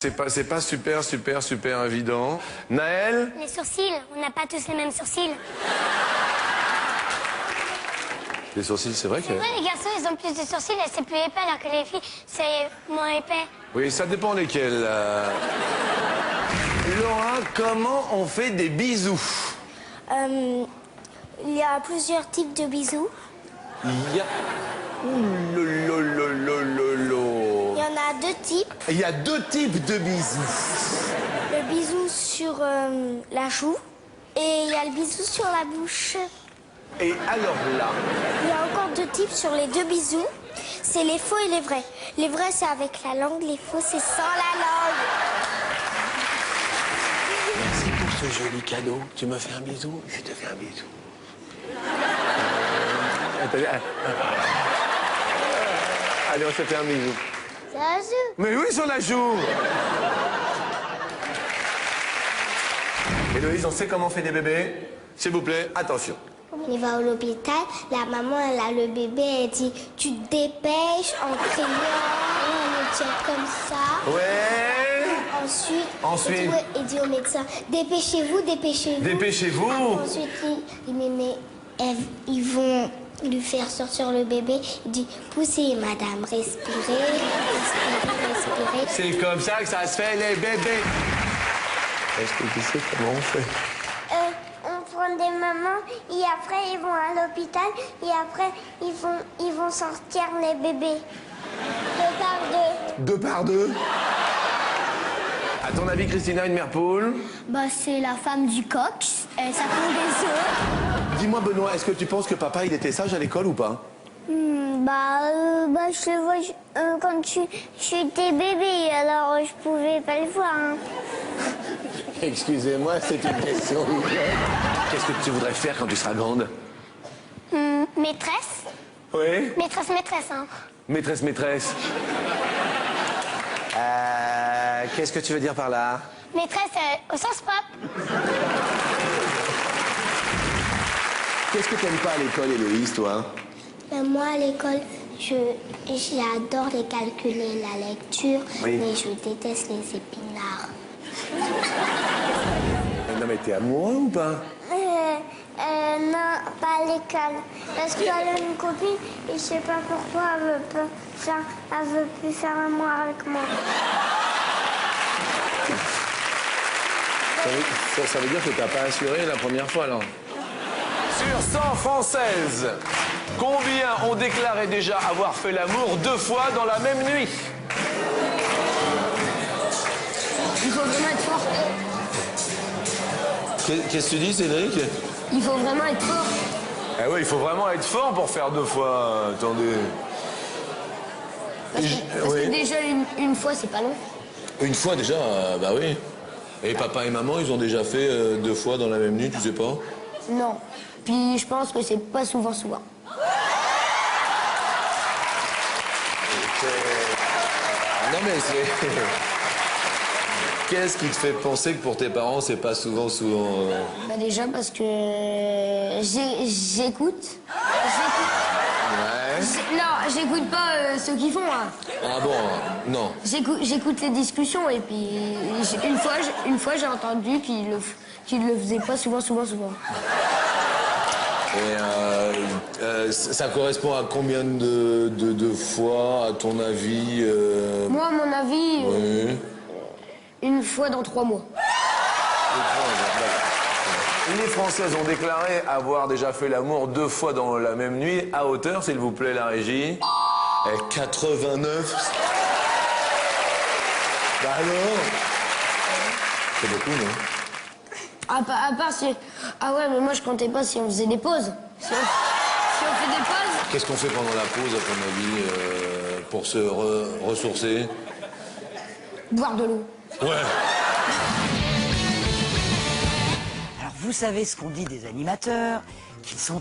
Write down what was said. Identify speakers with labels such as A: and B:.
A: C'est pas super évident. Naël?
B: Les sourcils, on n'a pas tous les mêmes sourcils.
A: Les sourcils, c'est vrai que...
B: C'est vrai, les garçons, ils ont plus de sourcils et c'est plus épais, alors que les filles, c'est moins épais.
A: Oui, ça dépend lesquels. Laura, comment on fait des bisous?
B: Il y a plusieurs types de bisous.
A: Il y a... Ouh,
B: Il y en a deux types.
A: Il y a deux types de bisous.
B: Le bisou sur la joue et il y a le bisou sur la bouche.
A: Et alors là...
B: Il y a encore deux types sur les deux bisous. C'est les faux et les vrais. Les vrais, c'est avec la langue. Les faux, c'est sans la langue.
A: Merci pour ce joli cadeau. Tu me fais un bisou? Je te fais un bisou. Allez, on se fait un bisou.
B: C'est la joue.
A: Mais oui, sur la joue. Héloïse, on sait comment on fait des bébés? S'il vous plaît, attention.
B: Il va à l'hôpital, la maman, elle a le bébé, elle dit « Tu te dépêches en criant, on le tient comme ça. »
A: Ouais.
B: Ensuite, il dit au médecin « Dépêchez-vous, dépêchez-vous. »
A: Dépêchez-vous.
B: Ensuite, ils vont lui faire sortir le bébé. Il dit « Poussez, madame, respirez, respirez. »
A: C'est comme ça que ça se fait, les bébés. Est-ce que tu sais comment on fait?
B: On prend des mamans et après ils vont à l'hôpital et après ils vont sortir les bébés. Deux par deux.
A: Deux par deux? À ton avis, Christina, une mère poule?
B: Bah c'est la femme du coq, ça pond des œufs.
A: Dis-moi, Benoît, est-ce que tu penses que papa, il était sage à l'école ou pas?
B: Je le vois quand j'étais bébé, alors je pouvais pas le voir. Hein.
A: Excusez-moi, c'est une question. Qu'est-ce que tu voudrais faire quand tu seras grande?
B: Maîtresse.
A: Oui?
B: Maîtresse, hein.
A: Maîtresse. Qu'est-ce que tu veux dire par là?
B: Maîtresse au sens propre.
A: Qu'est-ce que t'aimes pas à l'école, Héloïse, toi?
B: Moi, à l'école, j'adore les calculs et la lecture,
A: oui.
B: Mais je déteste les épinards.
A: Non, mais t'es amoureux ou pas?
B: Non, pas à l'école. Parce qu'elle a une copine et je sais pas pourquoi elle veut plus faire amour avec moi.
A: Ça veut dire que t'as pas assuré la première fois, alors? Sur 100 Françaises, combien ont déclaré déjà avoir fait l'amour 2 fois dans la même nuit?
C: Il faut vraiment être fort.
A: Qu'est-ce que tu dis, Cédric?
C: Il faut vraiment être fort.
A: Ah oui, il faut vraiment être fort pour faire 2 fois. Attendez.
C: Parce que déjà, une fois, c'est pas long.
A: Une fois déjà, bah oui. Et papa et maman, ils ont déjà fait 2 fois dans la même nuit, tu sais pas?
C: Non. Puis je pense que c'est pas souvent.
A: Non mais c'est... Qu'est-ce qui te fait penser que pour tes parents, c'est pas souvent
C: Bah déjà parce que j'écoute.
A: Ouais.
C: Non, j'écoute pas ce qu'ils font. Hein.
A: Ah bon, non.
C: J'écoute les discussions et puis une fois j'ai entendu qu'ils le faisaient pas souvent.
A: Et ça correspond à combien de fois, à ton avis
C: Moi, à mon avis,
A: oui.
C: Une fois dans 3 mois.
A: Les Françaises ont déclaré avoir déjà fait l'amour 2 fois dans la même nuit. À hauteur, s'il vous plaît, la régie. Et 89. Bah alors? C'est beaucoup, non?
C: À part si... Ah ouais, mais moi je comptais pas si on faisait des pauses. Si on fait des pauses...
A: Qu'est-ce qu'on fait pendant la pause, à ton avis, pour se ressourcer?
C: Boire de l'eau.
A: Ouais.
D: Alors vous savez ce qu'on dit des animateurs, qu'ils sont